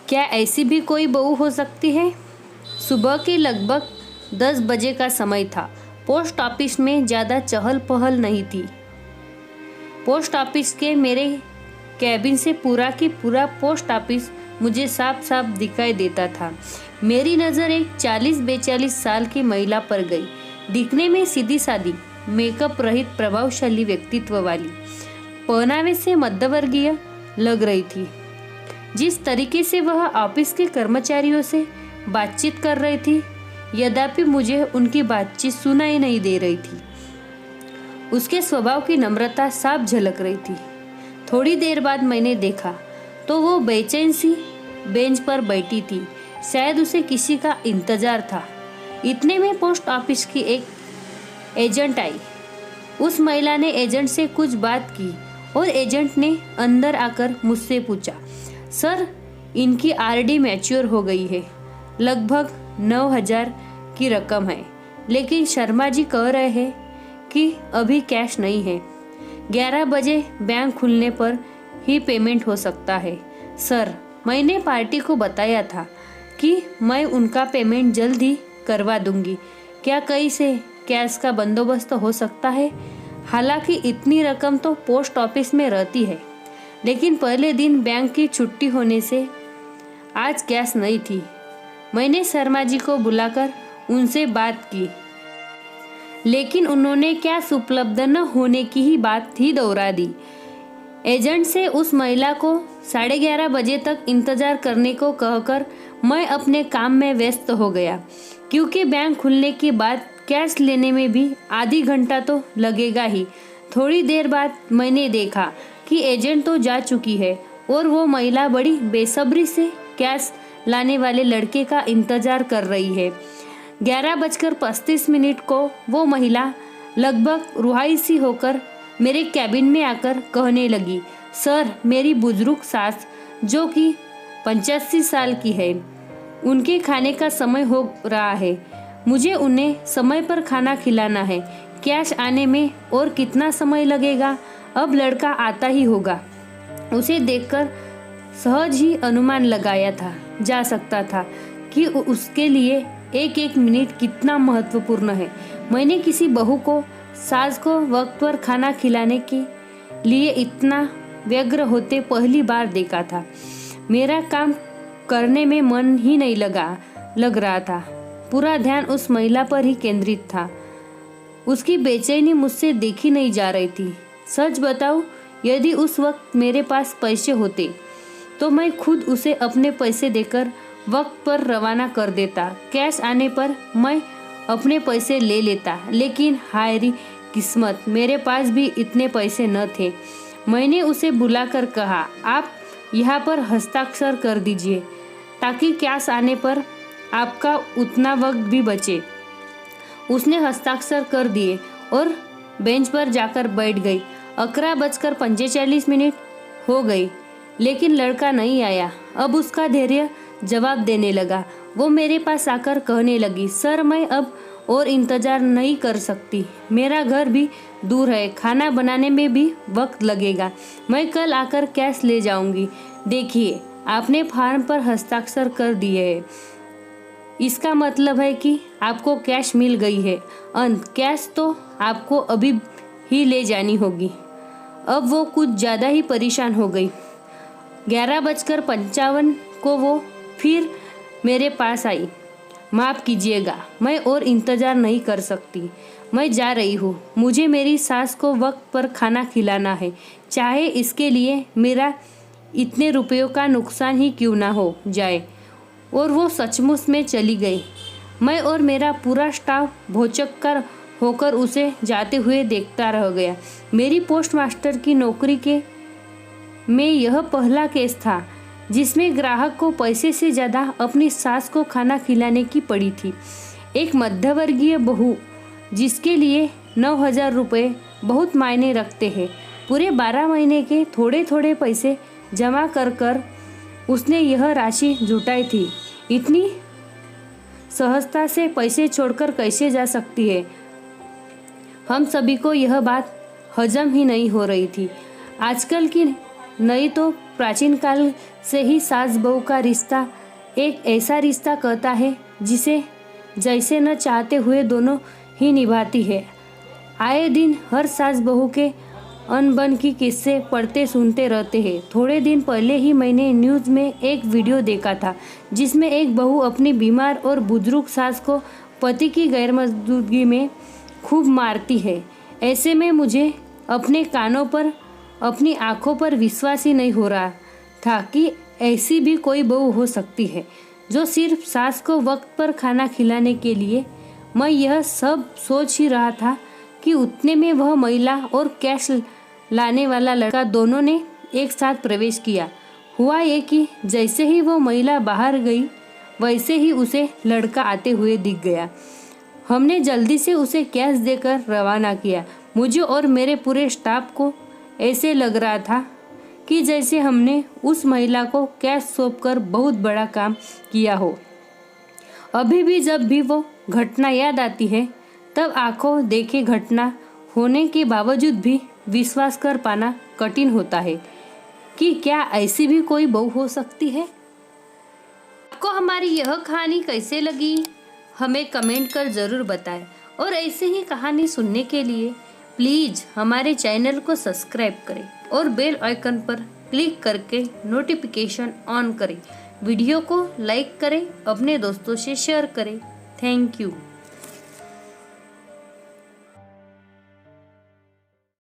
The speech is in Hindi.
क्या ऐसी भी कोई बहू हो सकती है? सुबह के लगभग 10 बजे का समय था। पोस्ट ऑफिस में ज़्यादा चहल पहल नहीं थी। पोस्ट ऑफिस के मेरे कैबिन से पूरा की पूरा पोस्ट ऑफिस मुझे साफ साफ दिखाई देता था। मेरी नज़र एक 40-42 साल की महिला पर गई। दिखने में सीधी सादी, मेकअप रहित, प्रभावशाली व्यक्तित्व वाली, पहनावे से मध्यवर्गीय लग रही थी। जिस तरीके से वह ऑफिस के कर्मचारियों से बातचीत कर रही थी, यद्यपि मुझे उनकी बातचीत सुनाई नहीं दे रही थी, उसके स्वभाव की नम्रता साफ झलक रही थी। थोड़ी देर बाद मैंने देखा तो वो बेचैन सी बेंच पर बैठी थी। शायद उसे किसी का इंतजार था। इतने में पोस्ट ऑफिस की एक एजेंट आई। उस महिला ने एजेंट से कुछ बात की और एजेंट ने अंदर आकर मुझसे पूछा, सर, इनकी आरडी मैच्योर हो गई है, लगभग 9,000 की रकम है, लेकिन शर्मा जी कह रहे हैं कि अभी कैश नहीं है। 11 बजे बैंक खुलने पर ही पेमेंट हो सकता है। सर, मैंने पार्टी को बताया था कि मैं उनका पेमेंट जल्द ही करवा दूंगी। क्या कहीं से कैश का बंदोबस्त हो सकता है? हालांकि इतनी रकम तो पोस्ट ऑफिस में रहती है, लेकिन पहले दिन बैंक की छुट्टी होने से आज कैश नहीं थी। मैंने शर्मा जी को बुलाकर उनसे बात की, लेकिन उन्होंने कैश उपलब्ध न होने की ही बात ही दोहरा दी। एजेंट से उस महिला को 11:30 बजे तक इंतजार करने को कहकर मैं अपने काम में व्यस्त हो गया, क्योंकि बैंक खुलने के बाद कैश लेने में भी आधी घंटा तो लगेगा ही। थोड़ी देर बाद मैंने देखा कि एजेंट तो जा चुकी है और वो महिला बड़ी बेसब्री से कैश लाने वाले लड़के का इंतजार कर रही है। 11:35 को वो महिला लगभग रुहाई सी होकर मेरे कैबिन में आकर कहने लगी, सर, मेरी बुजुर्ग सास जो कि 85 साल की है, उनके खाने का समय हो रहा है। मुझे उन्हें समय पर खाना खिलाना है। कैश आने में और कितना समय लगेगा? अब लड़का आता ही होगा। उसे देखकर सहज ही अनुमान लगाया जा सकता था कि उसके लिए एक एक मिनट कितना महत्वपूर्ण है। मैंने किसी बहू को, सास को वक्त पर खाना खिलाने के लिए इतना व्यग्र होते पहली बार देखा था। मेरा काम करने में मन ही नहीं लग रहा था। पूरा ध्यान उस महिला पर ही केंद्रित था। उसकी बेचैनी मुझसे देखी नहीं जा रही थी। सच बताऊं, यदि उस वक्त मेरे पास पैसे होते तो मैं खुद उसे अपने पैसे देकर वक्त पर रवाना कर देता। कैश आने पर मैं अपने पैसे ले लेता, लेकिन हाय री किस्मत, मेरे पास भी इतने पैसे न थे। मैंने उसे बुलाकर कहा, आप यहाँ पर हस्ताक्षर कर दीजिए ताकि कैश आने पर आपका उतना वक्त भी बचे। उसने हस्ताक्षर कर दिए और बेंच पर जाकर बैठ गई। 11:45 हो गई, लेकिन लड़का नहीं आया। अब उसका धैर्य जवाब देने लगा। वो मेरे पास आकर कहने लगी, सर, मैं अब और इंतजार नहीं कर सकती। मेरा घर भी दूर है, खाना बनाने में भी वक्त लगेगा। मैं कल आकर कैश ले जाऊंगी। देखिए, आपने फॉर्म पर हस्ताक्षर कर दिए हैं, इसका मतलब है कि आपको कैश मिल गई है। कैश तो आपको अभी ही ले जानी होगी। अब वो कुछ ज़्यादा ही परेशान हो गई। 11:55 को वो फिर मेरे पास आई। माफ़ कीजिएगा, मैं और इंतज़ार नहीं कर सकती। मैं जा रही हूँ। मुझे मेरी सास को वक्त पर खाना खिलाना है, चाहे इसके लिए मेरा इतने रुपयों का नुकसान ही क्यों ना हो जाए। और वो सचमुच में चली गई। मैं और मेरा पूरा स्टाफ भौचक्कर होकर उसे जाते हुए देखता रह गया। मेरी पोस्टमास्टर की नौकरी के में यह पहला केस था जिसमें ग्राहक को पैसे से ज़्यादा अपनी सास को खाना खिलाने की पड़ी थी। एक मध्यवर्गीय बहू जिसके लिए 9,000 रुपये बहुत मायने रखते हैं। पूरे 12 महीने के थोड़े थोड़े पैसे जमा कर उसने यह राशि जुटाई थी। इतनी सहजता से पैसे छोड़कर कैसे जा सकती है? हम सभी को यह बात हजम ही नहीं हो रही थी। आजकल की नहीं तो प्राचीन काल से ही सास बहू का रिश्ता एक ऐसा रिश्ता कहता है जिसे जैसे न चाहते हुए दोनों ही निभाती है। आए दिन हर सास बहू के अनबन की किस्से पढ़ते सुनते रहते हैं। थोड़े दिन पहले ही मैंने न्यूज़ में एक वीडियो देखा था जिसमें एक बहू अपनी बीमार और बुजुर्ग सास को पति की गैरमौजूदगी में खूब मारती है। ऐसे में मुझे अपने कानों पर, अपनी आंखों पर विश्वास ही नहीं हो रहा था कि ऐसी भी कोई बहू हो सकती है जो सिर्फ सास को वक्त पर खाना खिलाने के लिए। मैं यह सब सोच ही रहा था कि उतने में वह महिला और कैश लाने वाला लड़का दोनों ने एक साथ प्रवेश किया। हुआ ये कि जैसे ही वो महिला बाहर गई वैसे ही उसे लड़का आते हुए दिख गया। हमने जल्दी से उसे कैश देकर रवाना किया। मुझे और मेरे पूरे स्टाफ को ऐसे लग रहा था कि जैसे हमने उस महिला को कैश सौंपकर बहुत बड़ा काम किया हो। अभी भी जब भी वो घटना याद आती है तब आंखों देखे घटना होने के बावजूद भी विश्वास कर पाना कठिन होता है कि क्या ऐसी भी कोई बहू हो सकती है। आपको हमारी यह कहानी कैसे लगी हमें कमेंट कर ज़रूर बताएं और ऐसे ही कहानी सुनने के लिए प्लीज़ हमारे चैनल को सब्सक्राइब करें और बेल आइकन पर क्लिक करके नोटिफिकेशन ऑन करें। वीडियो को लाइक करें, अपने दोस्तों से शेयर करें। Thank you.